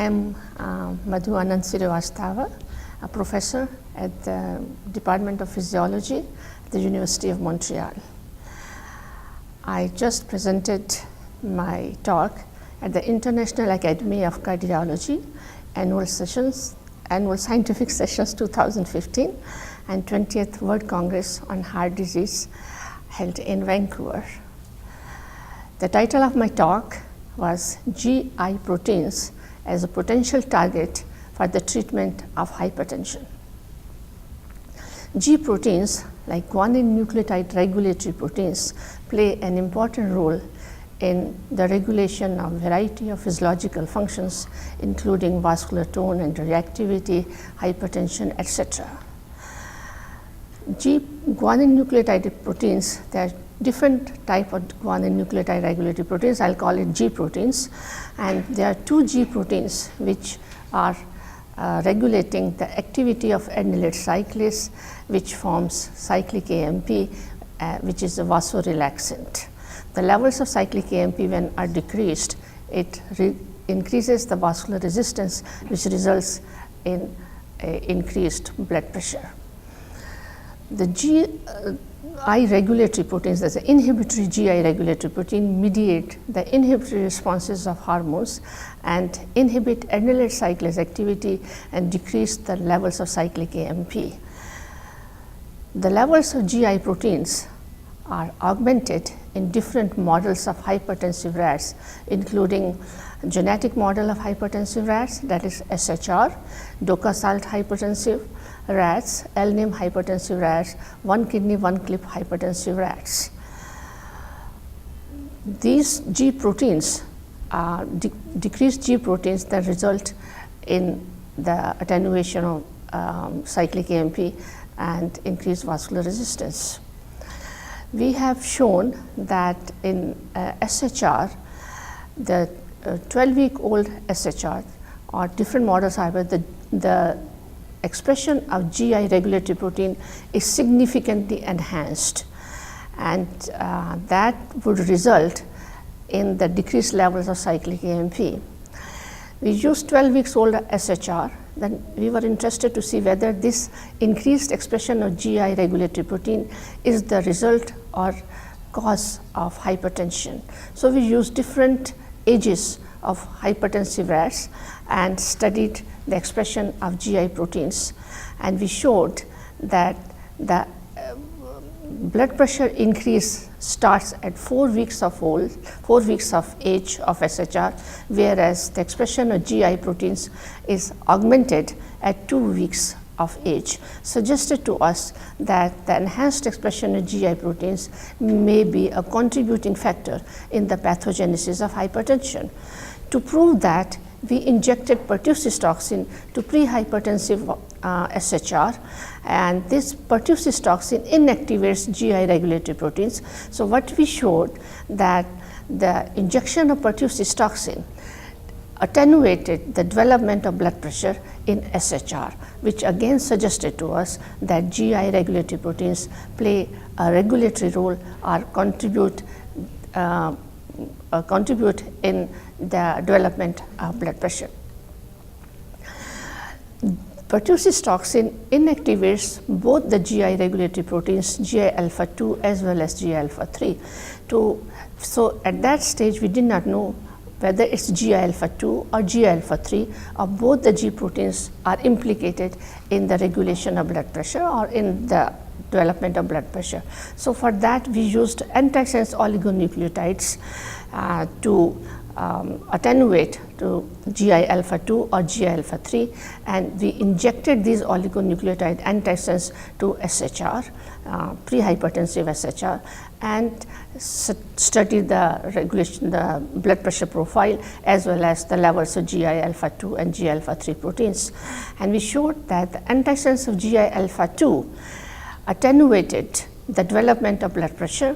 I am Madhu Anand Srivastava, a professor at the Department of Physiology at the University of Montreal. I just presented my talk at the International Academy of Cardiology annual scientific sessions 2015 and 20th World Congress on Heart Disease held in Vancouver. The title of my talk was GI proteins as a potential target for the treatment of hypertension. G proteins, like guanine nucleotide regulatory proteins, play an important role in the regulation of a variety of physiological functions, including vascular tone and reactivity, hypertension, etc. Guanine nucleotide proteins, there are different type of guanine nucleotide regulatory proteins. I'll call it G proteins, and there are two G proteins which are regulating the activity of adenylate cyclase, which forms cyclic AMP, which is a vasorelaxant. The levels of cyclic AMP, when are decreased, it increases the vascular resistance, which results in increased blood pressure. The GI regulatory proteins, that's the inhibitory GI regulatory protein, mediate the inhibitory responses of hormones and inhibit adenylate cyclase activity and decrease the levels of cyclic AMP. The levels of GI proteins are augmented in different models of hypertensive rats, including genetic model of hypertensive rats, that is SHR, Doka-Salt hypertensive rats, LNIM hypertensive rats, one kidney, one clip hypertensive rats. These G proteins are decreased G proteins that result in the attenuation of cyclic AMP and increased vascular resistance. We have shown that in SHR, the 12-week-old SHR or different models, however, the expression of GI regulatory protein is significantly enhanced, and that would result in the decreased levels of cyclic AMP. We used 12 weeks old SHR, then we were interested to see whether this increased expression of GI regulatory protein is the result or cause of hypertension. So we used different ages of hypertensive rats and studied the expression of GI proteins, and we showed that the blood pressure increase starts at 4 weeks of age of SHR, whereas the expression of GI proteins is augmented at 2 weeks of age, suggested to us that the enhanced expression of GI proteins may be a contributing factor in the pathogenesis of hypertension. To prove that, we injected pertussis toxin to pre-hypertensive SHR, and this pertussis toxin inactivates GI regulatory proteins. So what we showed that the injection of pertussis toxin attenuated the development of blood pressure in SHR, which again suggested to us that GI regulatory proteins play a regulatory role or contribute in the development of blood pressure. Pertussis toxin inactivates both the GI regulatory proteins, GI alpha 2 as well as GI alpha 3. So at that stage, we did not know whether it's GI alpha 2 or GI alpha 3, or both the G proteins are implicated in the regulation of blood pressure or in the development of blood pressure. So for that, we used antisense oligonucleotides to attenuate to GI alpha 2 or GI alpha 3, and we injected these oligonucleotide antisense to SHR, pre-hypertensive SHR, and studied the regulation, the blood pressure profile, as well as the levels of GI alpha 2 and GI alpha 3 proteins. And we showed that the antisense of GI alpha 2 attenuated the development of blood pressure,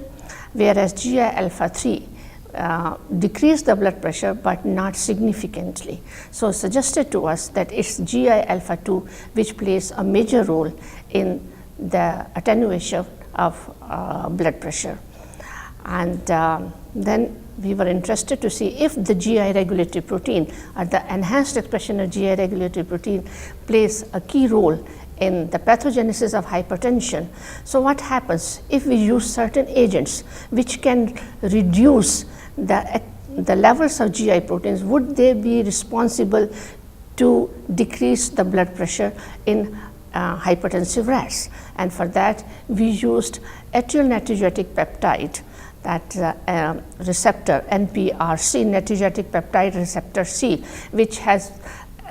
whereas GI alpha 3 decreased the blood pressure, but not significantly. So suggested to us that it's GI alpha 2 which plays a major role in the attenuation of blood pressure. And then we were interested to see if the GI regulatory protein or the enhanced expression of GI regulatory protein plays a key role in the pathogenesis of hypertension. So what happens if we use certain agents which can reduce the levels of GI proteins? Would they be responsible to decrease the blood pressure in hypertensive rats? And for that we used atyl natriuretic peptide, that receptor NPRC, natriuretic peptide receptor C, which has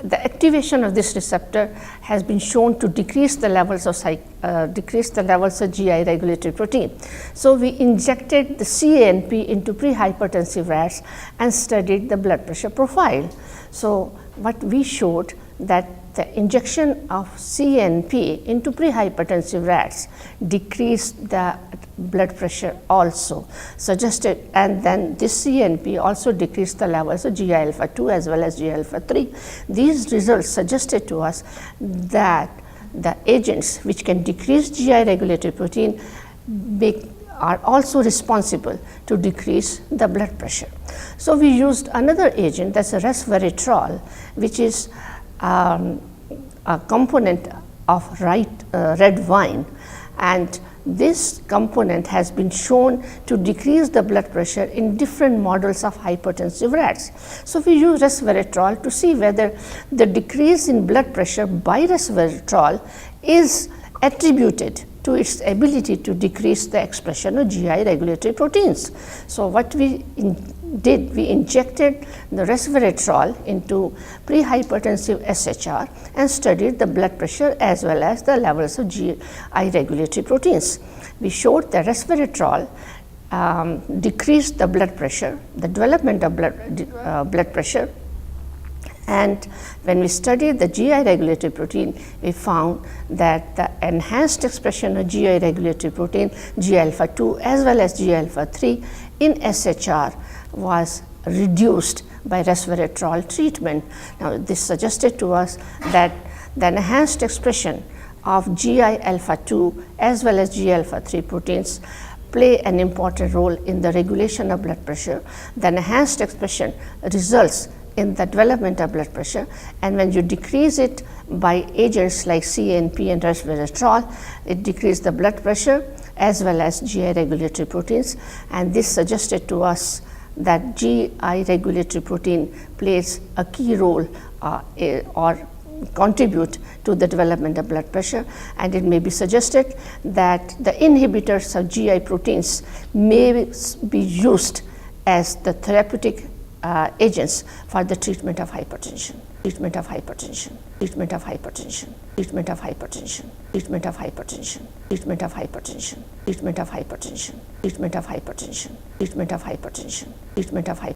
the activation of this receptor has been shown to decrease the levels of GI regulatory protein. So we injected the CANP into prehypertensive rats and studied the blood pressure profile. So what we showed that the injection of CNP into prehypertensive rats decreased the blood pressure also, suggested, and then this CNP also decreased the levels of GI alpha 2 as well as GI alpha 3. These results suggested to us that the agents which can decrease GI regulatory protein are also responsible to decrease the blood pressure. So we used another agent, that's a resveratrol, which is a component of red wine, and this component has been shown to decrease the blood pressure in different models of hypertensive rats. So we use resveratrol to see whether the decrease in blood pressure by resveratrol is attributed to its ability to decrease the expression of GI regulatory proteins. So what we did, we injected the resveratrol into prehypertensive SHR and studied the blood pressure as well as the levels of GI regulatory proteins. We showed that resveratrol decreased the blood pressure, the development of blood pressure. And when we studied the GI regulatory protein, we found that the enhanced expression of GI regulatory protein, GI alpha 2 as well as GI alpha 3 in SHR was reduced by resveratrol treatment. Now, this suggested to us that the enhanced expression of GI alpha 2 as well as GI alpha 3 proteins play an important role in the regulation of blood pressure. The enhanced expression results in the development of blood pressure, and when you decrease it by agents like CNP and resveratrol, it decreases the blood pressure as well as GI regulatory proteins, and this suggested to us that GI regulatory protein plays a key role or contribute to the development of blood pressure, and it may be suggested that the inhibitors of GI proteins may be used as the therapeutic agents for the treatment of hypertension, treatment of hypertension, treatment of hypertension, treatment of hypertension, treatment of hypertension, treatment of hypertension, treatment of hypertension, treatment of hypertension, treatment of hypertension, treatment of hypertension.